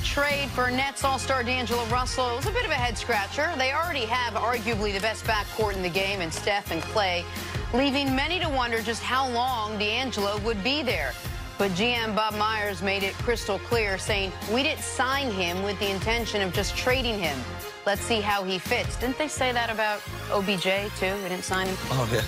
trade for Nets All-Star D'Angelo Russell was a bit of a head-scratcher. They already have arguably the best backcourt in the game in Steph and Clay, leaving many to wonder just how long D'Angelo would be there. But GM Bob Myers made it crystal clear, saying, "We didn't sign him with the intention of just trading him. Let's see how he fits." Didn't they say that about OBJ, too? We didn't sign him. Oh, yeah.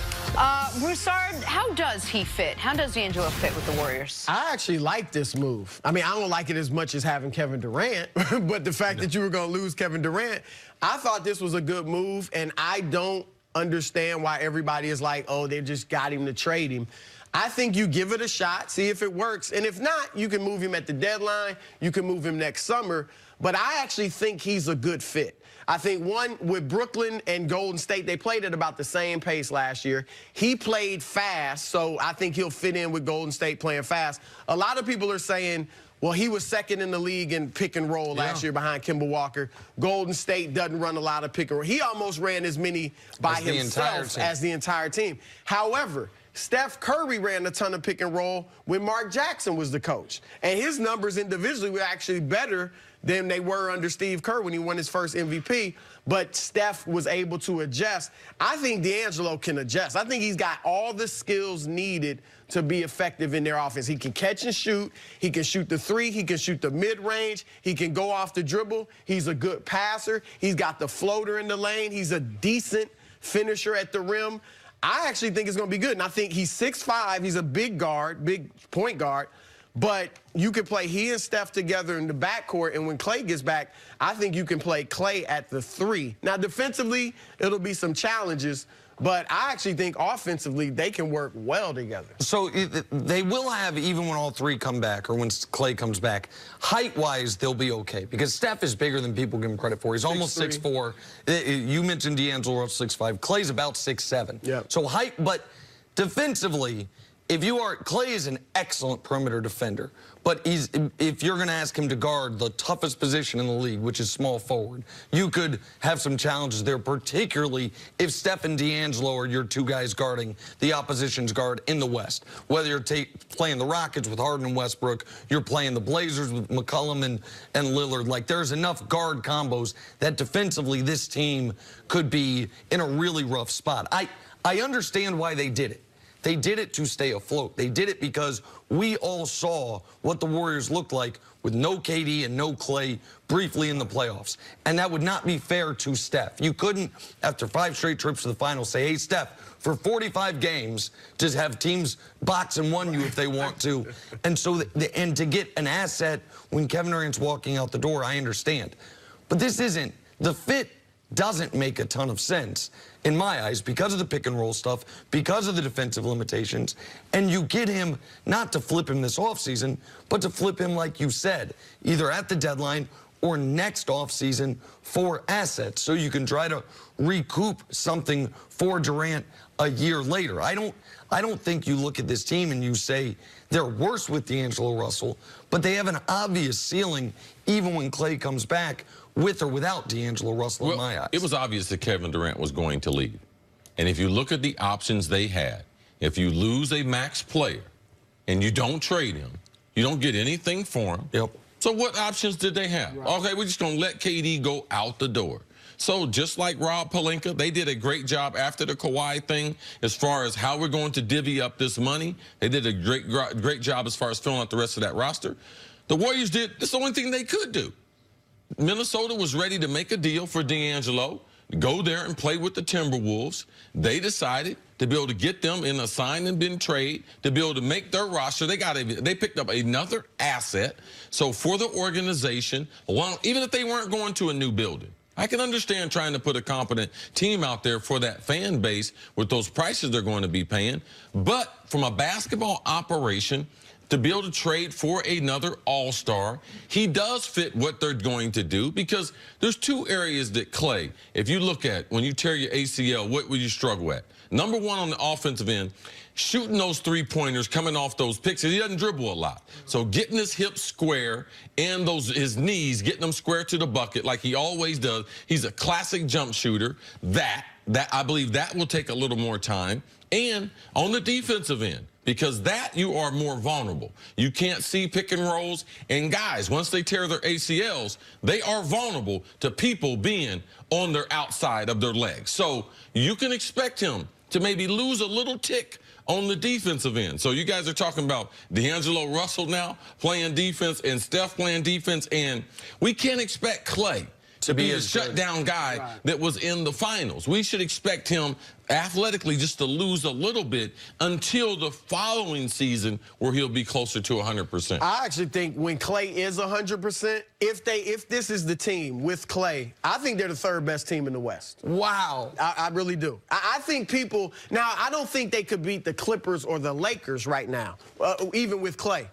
Broussard, how does he fit? How does D'Angelo fit with the Warriors? I actually like this move. I mean, I don't like it as much as having Kevin Durant, but the fact that you were going to lose Kevin Durant, I thought this was a good move, and I don't understand why everybody is like, oh, they just got him to trade him. I think you give it a shot, see if it works, and if not, you can move him at the deadline, you can move him next summer, but I actually think he's a good fit. I think, one, with Brooklyn and Golden State, they played at about the same pace last year. He played fast, so I think he'll fit in with Golden State playing fast. A lot of people are saying, well, he was second in the league in pick and roll last year behind Kemba Walker. Golden State doesn't run a lot of pick and roll. He almost ran as many by himself as the entire team. However, Steph Curry ran a ton of pick and roll when Mark Jackson was the coach. And his numbers individually were actually better than they were under Steve Kerr when he won his first MVP. But Steph was able to adjust. I think D'Angelo can adjust. I think he's got all the skills needed to be effective in their offense. He can catch and shoot. He can shoot the three. He can shoot the mid-range. He can go off the dribble. He's a good passer. He's got the floater in the lane. He's a decent finisher at the rim. I actually think it's going to be good. And I think he's 6'5". He's a big guard, big point guard. But you could play he and Steph together in the backcourt, and when Clay gets back, I think you can play Clay at the three. Now, defensively, it'll be some challenges, but I actually think offensively they can work well together. So they will have, even when all three come back or when Clay comes back, height-wise, they'll be okay because Steph is bigger than people give him credit for. He's almost 6'4". You mentioned D'Angelo Russell 6'5". Clay's about 6'7". Yeah. So height, but defensively, Clay is an excellent perimeter defender, but if you're going to ask him to guard the toughest position in the league, which is small forward, you could have some challenges there, particularly if Steph and D'Angelo are your two guys guarding the opposition's guard in the West. Whether you're playing the Rockets with Harden and Westbrook, you're playing the Blazers with McCollum and Lillard. Like, there's enough guard combos that defensively this team could be in a really rough spot. I understand why they did it. They did it to stay afloat. They did it because we all saw what the Warriors looked like with no KD and no Clay briefly in the playoffs. And that would not be fair to Steph. You couldn't, after 5 straight trips to the finals, say, hey, Steph, for 45 games, just have teams box and one you if they want to. And so, and to get an asset when Kevin Durant's walking out the door, I understand. But this isn't, the fit doesn't make a ton of sense in my eyes because of the pick and roll stuff, because of the defensive limitations, and you get him not to flip him this offseason, but to flip him, like you said, either at the deadline or next offseason for assets so you can try to recoup something for Durant a year later. I don't think you look at this team and you say they're worse with D'Angelo Russell, but they have an obvious ceiling even when Clay comes back, with or without D'Angelo Russell in my eyes. It was obvious that Kevin Durant was going to leave. And if you look at the options they had, if you lose a max player and you don't trade him, you don't get anything for him. Yep. So what options did they have? Right. Okay, we're just going to let KD go out the door. So just like Rob Pelinka, they did a great job after the Kawhi thing as far as how we're going to divvy up this money. They did a great job as far as filling out the rest of that roster. The Warriors did, it's the only thing they could do. Minnesota was ready to make a deal for D'Angelo, go there and play with the Timberwolves. They decided to be able to get them in a sign and bin trade, to be able to make their roster. They picked up another asset. So for the organization, even if they weren't going to a new building, I can understand trying to put a competent team out there for that fan base with those prices they're going to be paying. But from a basketball operation, to be able to trade for another all-star, he does fit what they're going to do because there's two areas that Clay, if you look at when you tear your ACL, what will you struggle at? Number one on the offensive end, shooting those three-pointers, coming off those picks. He doesn't dribble a lot. So getting his hips square and his knees, getting them square to the bucket like he always does. He's a classic jump shooter. That I believe that will take a little more time. And on the defensive end, because that you are more vulnerable. You can't see pick and rolls. And guys, once they tear their ACLs, they are vulnerable to people being on their outside of their legs. So you can expect him to maybe lose a little tick on the defensive end. So you guys are talking about D'Angelo Russell now playing defense and Steph playing defense, and we can't expect Klay to be a shutdown guy that was in the finals. We should expect him athletically just to lose a little bit until the following season where he'll be closer to 100%. I actually think when Klay is 100%, if this is the team with Klay, I think they're the third best team in the West. Wow. I really do. I think people, now I don't think they could beat the Clippers or the Lakers right now, even with Klay.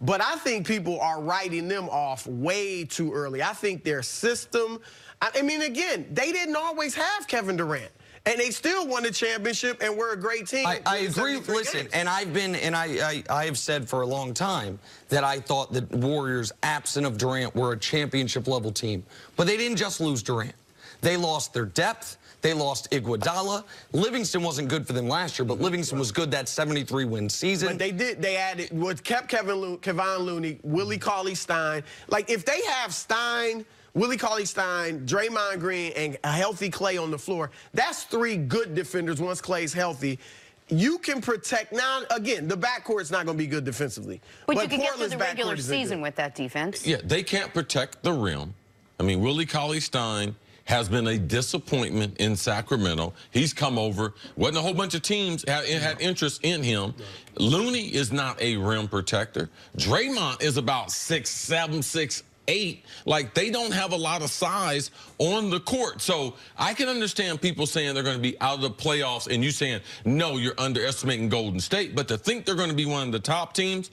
But I think people are writing them off way too early. I think their system, I mean, again, they didn't always have Kevin Durant. And they still won the championship and we're a great team. I agree. Listen, and I have said for a long time that I thought that Warriors, absent of Durant, were a championship level team. But they didn't just lose Durant. They lost their depth. They lost Iguodala. Livingston wasn't good for them last year, but Livingston was good that 73-win season. But they added, kept Kevon Looney, Willie Cauley-Stein. Like, if they have Stein, Willie Cauley-Stein, Draymond Green, and a healthy Klay on the floor, that's three good defenders once Klay's healthy. You can protect. Now, again, the backcourt's not going to be good defensively. But you can get through the regular season with that defense. Yeah, they can't protect the rim. I mean, Willie Cauley-Stein has been a disappointment in Sacramento. He's come over. Wasn't a whole bunch of teams had interest in him. Looney is not a rim protector. Draymond is about 6'7", 6'8". Like, they don't have a lot of size on the court. So I can understand people saying they're going to be out of the playoffs and you saying, no, you're underestimating Golden State. But to think they're going to be one of the top teams,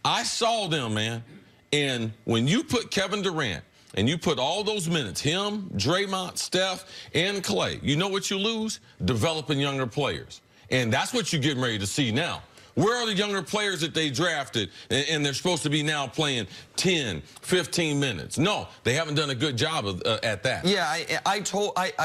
I saw them, man. And when you put Kevin Durant, and you put all those minutes, him, Draymond, Steph, and Klay, you know what you lose? Developing younger players. And that's what you're getting ready to see now. Where are the younger players that they drafted and they're supposed to be now playing 10, 15 minutes? No, they haven't done a good job at that. Yeah, I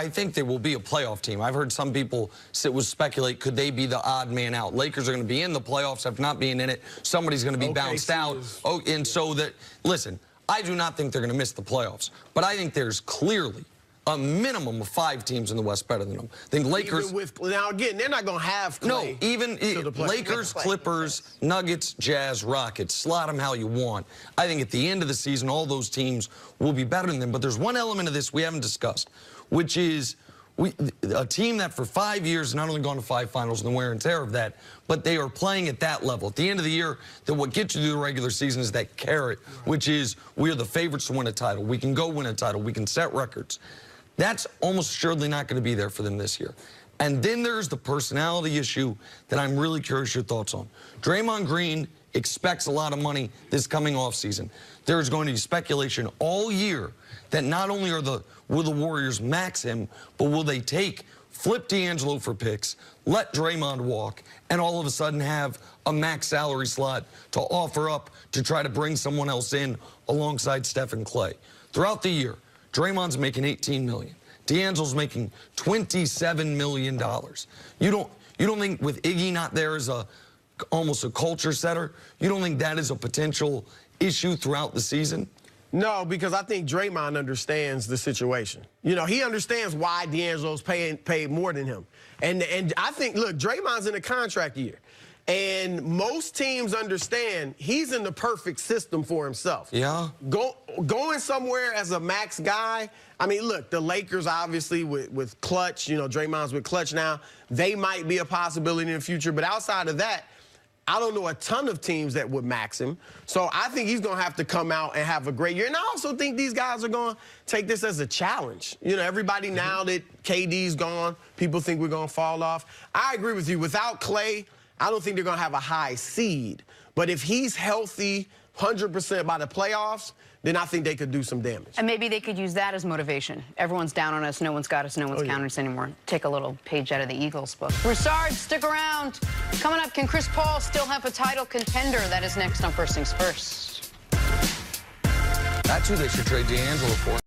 think they will be a playoff team. I've heard some people speculate, could they be the odd man out? Lakers are going to be in the playoffs. If not being in it, somebody's going to be bounced out. Oh, and so that, listen, I do not think they're going to miss the playoffs, but I think there's clearly a minimum of 5 teams in the West better than them. I think Lakers. Now, again, they're not going to have Klay. No, even Lakers, Clippers, Nuggets, Jazz, Rockets, slot them how you want. I think at the end of the season, all those teams will be better than them. But there's one element of this we haven't discussed, which is a team that for 5 years not only gone to 5 finals and the wear and tear of that, but they are playing at that level. At the end of the year, that what gets you through the regular season is that carrot, which is we are the favorites to win a title. We can go win a title. We can set records. That's almost assuredly not going to be there for them this year. And then there's the personality issue that I'm really curious your thoughts on. Draymond Green expects a lot of money this coming offseason. There's going to be speculation all year that not only will the Warriors max him, but will they flip D'Angelo for picks, let Draymond walk, and all of a sudden have a max salary slot to offer up to try to bring someone else in alongside Steph and Klay. Throughout the year, Draymond's making $18 million. D'Angelo's making $27 million. You don't think with Iggy not there as almost a culture setter, you don't think that is a potential issue throughout the season? No, because I think Draymond understands the situation. You know, he understands why D'Angelo's paid more than him. And I think, look, Draymond's in a contract year. And most teams understand he's in the perfect system for himself. Yeah. Going somewhere as a max guy, I mean, look, the Lakers obviously with Clutch, you know, Draymond's with Clutch now. They might be a possibility in the future. But outside of that, I don't know a ton of teams that would max him. So I think he's going to have to come out and have a great year. And I also think these guys are going to take this as a challenge. You know, everybody now that KD's gone, people think we're going to fall off. I agree with you. Without Klay, I don't think they're going to have a high seed. But if he's healthy 100% by the playoffs, then I think they could do some damage. And maybe they could use that as motivation. Everyone's down on us. No one's got us. No one's counting us anymore. Take a little page out of the Eagles book. Broussard, stick around. Coming up, can Chris Paul still have a title contender? That is next on First Things First. That's who they should trade D'Angelo for.